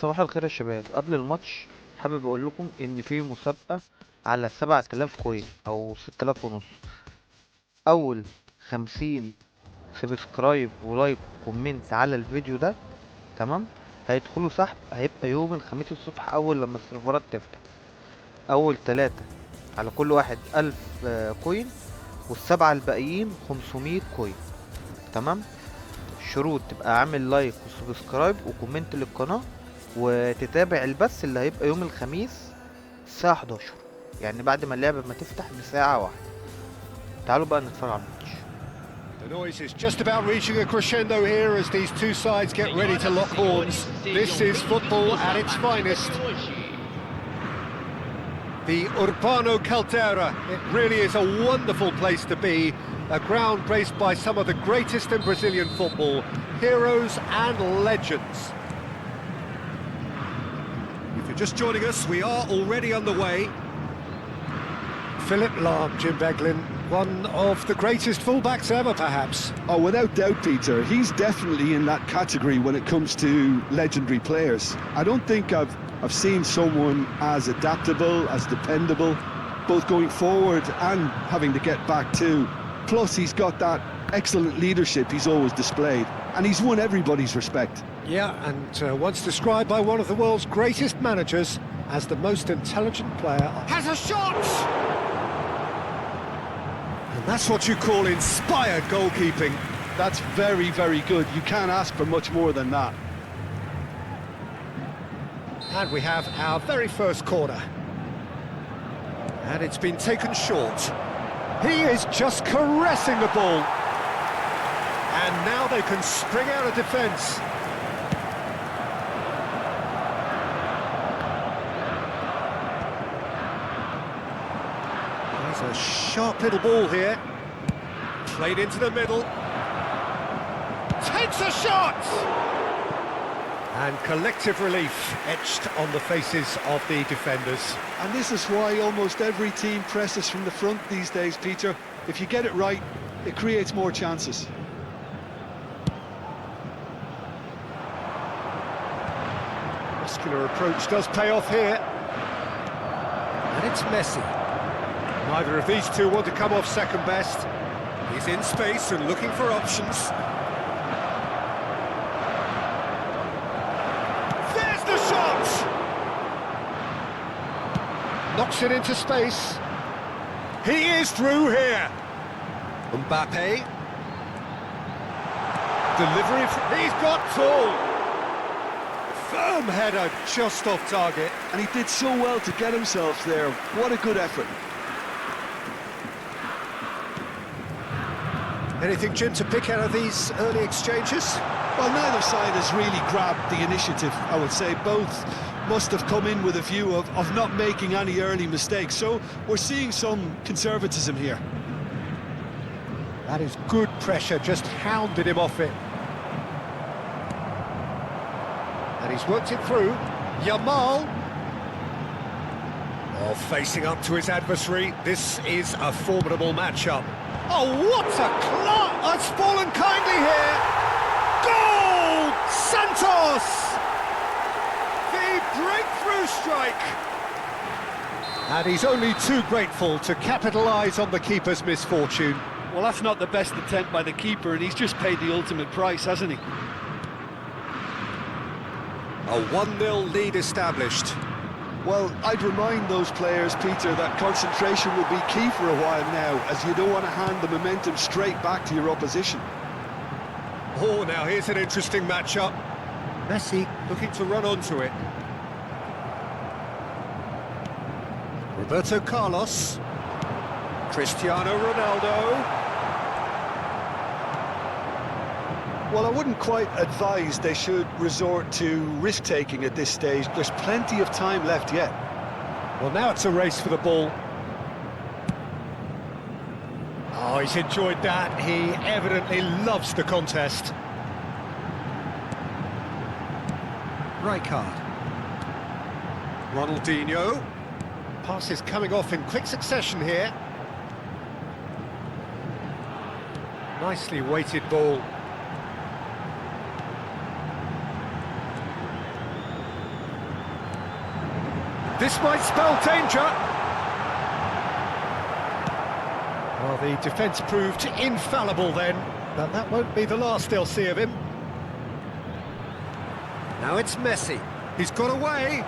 صباح الخير يا شباب. قبل الماتش حابب اقول لكم ان في مسابقة على 7000 كوين او 6000 ونص. اول 50 سبسكرايب ولايك وكومنت على الفيديو ده، تمام، هيدخلوا سحب. هيبقى يوم الخميس الصبح اول لما السيرفرات تفتح. اول 3 على كل واحد 1000 كوين، والسبعة الباقيين 500 كوين. تمام. الشروط تبقى عامل لايك وسبسكرايب وكومنت للقناة، وتتابع البث اللي هيبقى يوم الخميس الساعة 11، يعني بعد ما اللعبة ما تفتح بساعة واحدة. تعالوا بقى نتفرج على الماتش. The noise is just about reaching a crescendo here as these two sides get ready to lock horns. This is football at its finest. The Urbano Caldera, it really is a wonderful place to be. A ground graced by some of the greatest in Brazilian football, heroes and legends. If you're just joining us, we are already underway. Philip Lahm, Jim Beglin, one of the greatest fullbacks ever, perhaps. Oh, without doubt, Peter. He's definitely in that category when it comes to legendary players. I don't think I've seen someone as adaptable, as dependable, both going forward and having to get back too. Plus, he's got that excellent leadership he's always displayed, and he's won everybody's respect. Yeah, and once described by one of the world's greatest managers as the most intelligent player. Has a shot! And that's what you call inspired goalkeeping. That's very, very good. You can't ask for much more than that. And we have our very first corner. And it's been taken short. He is just caressing the ball. And now they can spring out of defence. There's a sharp little ball here. Played into the middle. Takes a shot! And collective relief etched on the faces of the defenders. And this is why almost every team presses from the front these days, Peter. If you get it right, it creates more chances. Muscular approach does pay off here. And it's Messi. Neither of these two want to come off second best. He's in space and looking for options. There's the shot! Knocks it into space. He is through here. Mbappe. Delivery. He's got tall. Firm header just off target. And he did so well to get himself there. What a good effort. Anything, Jim, to pick out of these early exchanges? Well, neither side has really grabbed the initiative, I would say. Both must have come in with a view of not making any early mistakes. So we're seeing some conservatism here. That is good pressure, just hounded him off it. And he's worked it through. Yamal. Oh, facing up to his adversary. This is a formidable matchup. Oh, what a class! It's fallen kindly here. Goal! Santos! The breakthrough strike. And he's only too grateful to capitalise on the keeper's misfortune. Well, that's not the best attempt by the keeper, and he's just paid the ultimate price, hasn't he? A 1-0 lead established. Well, I'd remind those players, Peter, that concentration will be key for a while now, as you don't want to hand the momentum straight back to your opposition. Oh, now here's an interesting matchup. Messi looking to run onto it. Roberto Carlos. Cristiano Ronaldo. Well, I wouldn't quite advise they should resort to risk-taking at this stage. There's plenty of time left yet. Well, now it's a race for the ball. Oh, he's enjoyed that. He evidently loves the contest. Rijkaard. Ronaldinho. Passes coming off in quick succession here. Nicely weighted ball. This might spell danger. Well, the defence proved infallible then, but that won't be the last they'll see of him. Now it's Messi. He's got away.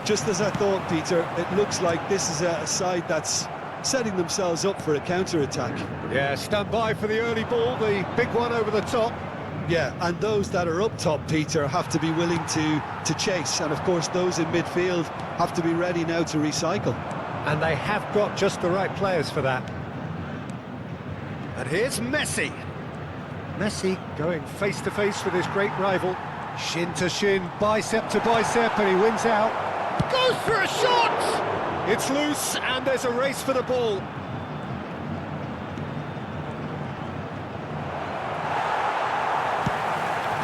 Just as I thought, Peter, it looks like this is a side that's setting themselves up for a counter-attack. Yeah, stand by for the early ball, the big one over the top. Yeah, and those that are up top, Peter, have to be willing to chase. And of course, those in midfield have to be ready now to recycle. And they have got just the right players for that. And here's Messi. Messi going face-to-face with his great rival. Shin to shin, bicep to bicep, and he wins out. Goes for a shot! It's loose, and there's a race for the ball.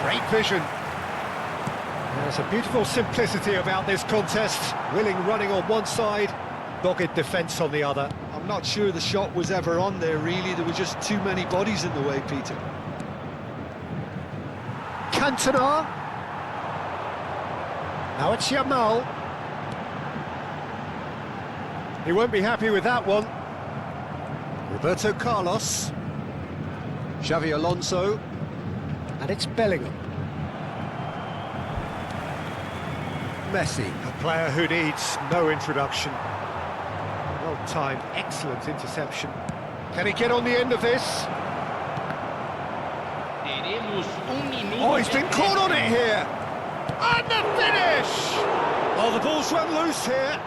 Great vision. There's a beautiful simplicity about this contest. Willing running on one side, dogged defence on the other. I'm not sure the shot was ever on there, really. There were just too many bodies in the way, Peter. Cantona. Now it's Yamal. He won't be happy with that one. Roberto Carlos. Xavi Alonso. And it's Bellingham. Messi, a player who needs no introduction. Well timed, excellent interception. Can he get on the end of this? Oh, he's been caught on it here! And the finish! Oh, the ball's run loose here.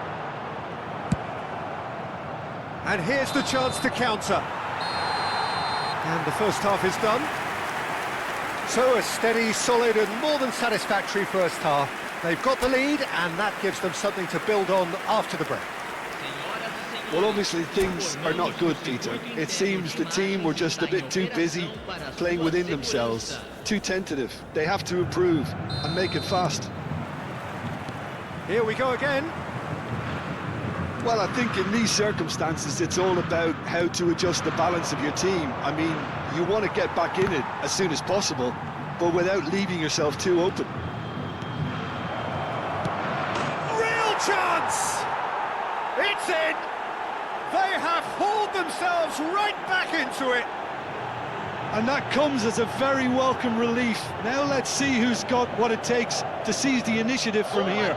And here's the chance to counter. And the first half is done. So a steady, solid and more than satisfactory first half. They've got the lead and that gives them something to build on after the break. Well, obviously things are not good, Peter. It seems the team were just a bit too busy playing within themselves, too tentative. They have to improve and make it fast. Here we go again. Well, I think in these circumstances it's all about how to adjust the balance of your team. I mean, you want to get back in it as soon as possible, but without leaving yourself too open. Real chance! It's in! They have hauled themselves right back into it. And that comes as a very welcome relief. Now let's see who's got what it takes to seize the initiative from here.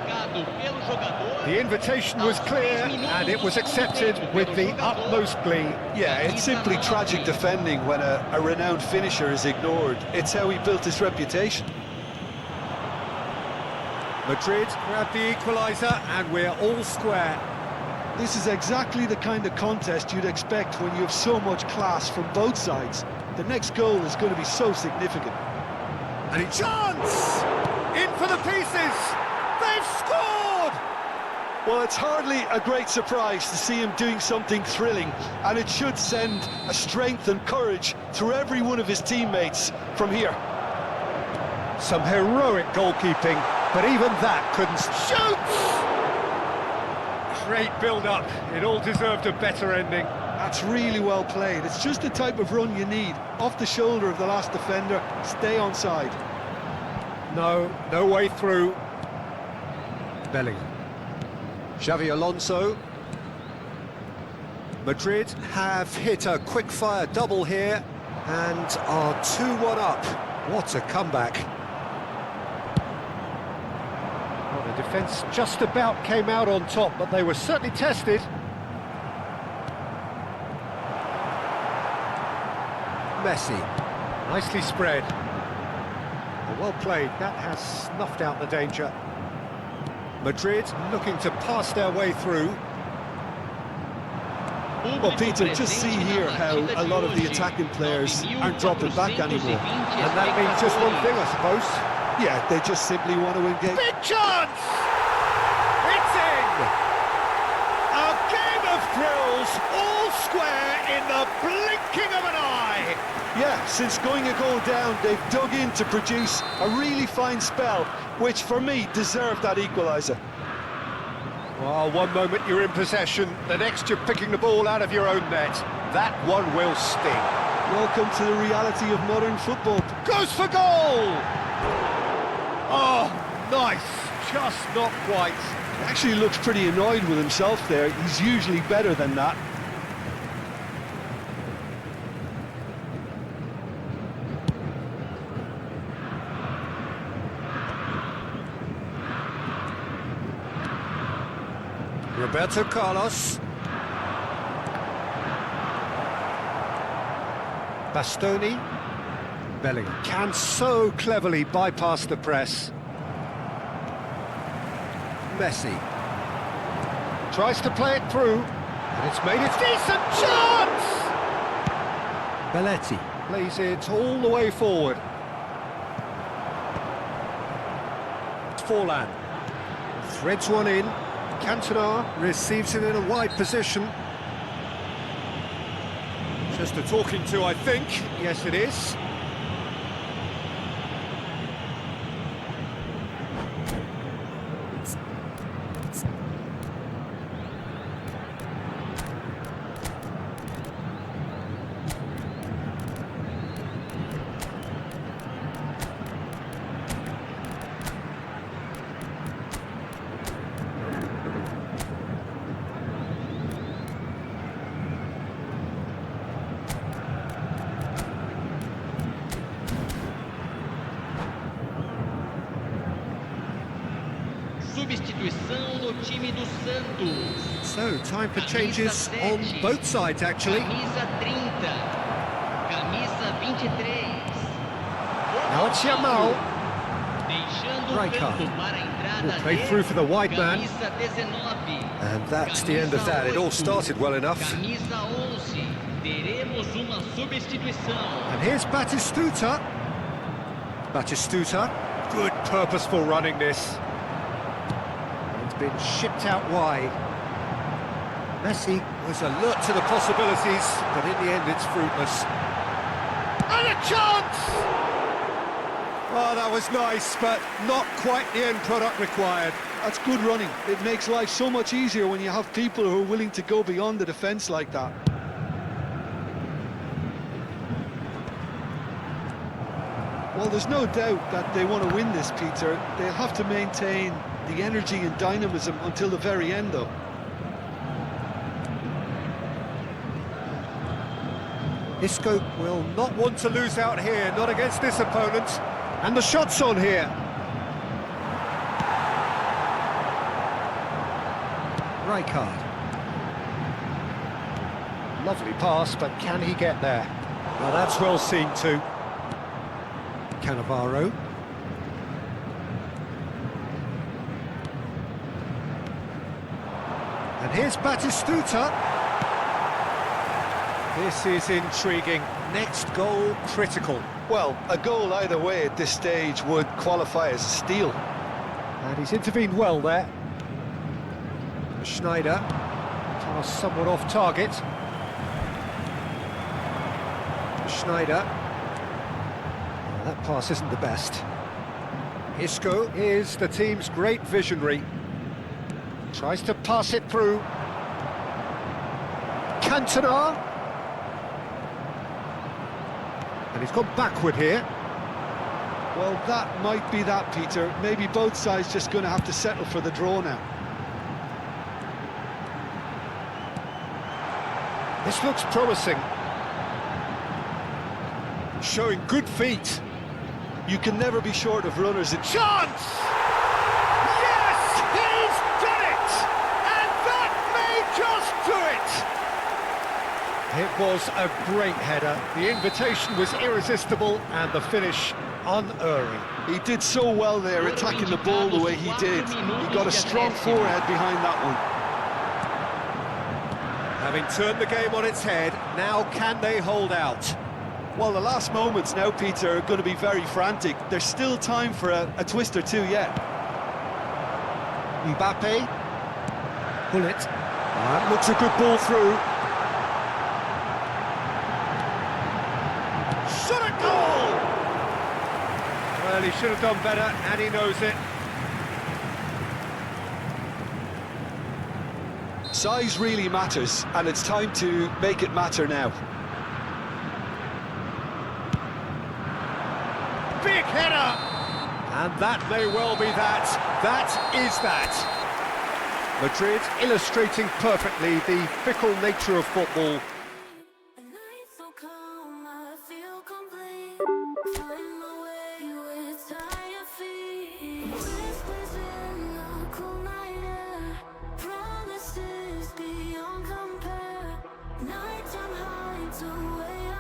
The invitation was clear and it was accepted with the utmost glee. Yeah, it's simply tragic defending when a renowned finisher is ignored. It's how he built his reputation. Madrid grabbed the equaliser and we're all square. This is exactly the kind of contest you'd expect when you have so much class from both sides. The next goal is going to be so significant. And a chance! In for the pieces! They've scored! Well, it's hardly a great surprise to see him doing something thrilling, and it should send a strength and courage through every one of his teammates from here. Some heroic goalkeeping, but even that couldn't shoot! Great build-up. It all deserved a better ending. That's really well played. It's just the type of run you need. Off the shoulder of the last defender, stay onside. No way through. Bellingham. Xavi Alonso. Madrid have hit a quick-fire double here and are 2-1 up. What a comeback. Well, the defence just about came out on top, but they were certainly tested. Messi, nicely spread. Well played, that has snuffed out the danger. Madrid looking to pass their way through. Well, Peter, just see here how a lot of the attacking players aren't dropping back anymore. And that means just one thing, I suppose. Yeah, they just simply want to engage. Big chance! It's in! A game of thrills, all square in the blinking of an eye! Yeah, since going a goal down, they've dug in to produce a really fine spell, which for me deserved that equaliser. Well, one moment you're in possession, the next you're picking the ball out of your own net. That one will sting. Welcome to the reality of modern football. Goes for goal! Oh, nice. Just not quite. He actually looks pretty annoyed with himself there. He's usually better than that. Roberto Carlos. Bastoni. Bellingham can so cleverly bypass the press. Messi tries to play it through, and it's made a decent chance! Belletti plays it all the way forward. Forlan threads one in. Cantona receives it in a wide position. Just a talking to, I think. Yes, it is. Substituição no time do Santos. So, time for changes on both sides, actually. Camisa 30. Camisa 23. Now it's Yamal. Deixando o Rijkaard. campo para a entrada Play through for the wide man. Camisa 19. And that's the end of that. It all started well enough. Camisa 11. Teremos uma substituição. And here's Batistuta. Batistuta. Good purposeful running this. It's been shipped out wide. Messi was alert to the possibilities, but in the end it's fruitless. And a chance! Oh, that was nice, but not quite the end product required. That's good running. It makes life so much easier when you have people who are willing to go beyond the defence like that. Well, there's no doubt that they want to win this, Peter. They'll have to maintain the energy and dynamism until the very end, though. Isco will not want to lose out here, not against this opponent. And the shot's on here. Rijkaard. Lovely pass, but can he get there? Well, that's well seen too. Cannavaro. And here's Batistuta. This is intriguing. Next goal critical. Well, a goal either way at this stage would qualify as a steal. And he's intervened well there. Schneider. Pass somewhat off target. Schneider. Oh, that pass isn't the best. Isco is the team's great visionary. Tries to pass it through. Cantona. And he's gone backward here. Well, that might be that, Peter. Maybe both sides just going to have to settle for the draw now. This looks promising. Showing good feet. You can never be short of runners. Chance! Yes, he's done it! And that may just do it! It was a great header. The invitation was irresistible and the finish unerring. He did so well there, attacking the ball the way he did. He got a strong forehead behind that one. Having turned the game on its head, now can they hold out? Well, the last moments now, Peter, are going to be very frantic. There's still time for a twist or two yet. Mbappe. Pull it. That looks a good ball through. Shot a goal! Well, he should have done better, and he knows it. Size really matters, and it's time to make it matter now. Big header! And that may well be that. That is that. Madrid illustrating perfectly the fickle nature of football. A night so calm, I feel complete. Find my way with tired feet. Whispers in the cool night air. Promises beyond compare. Nighttime hides away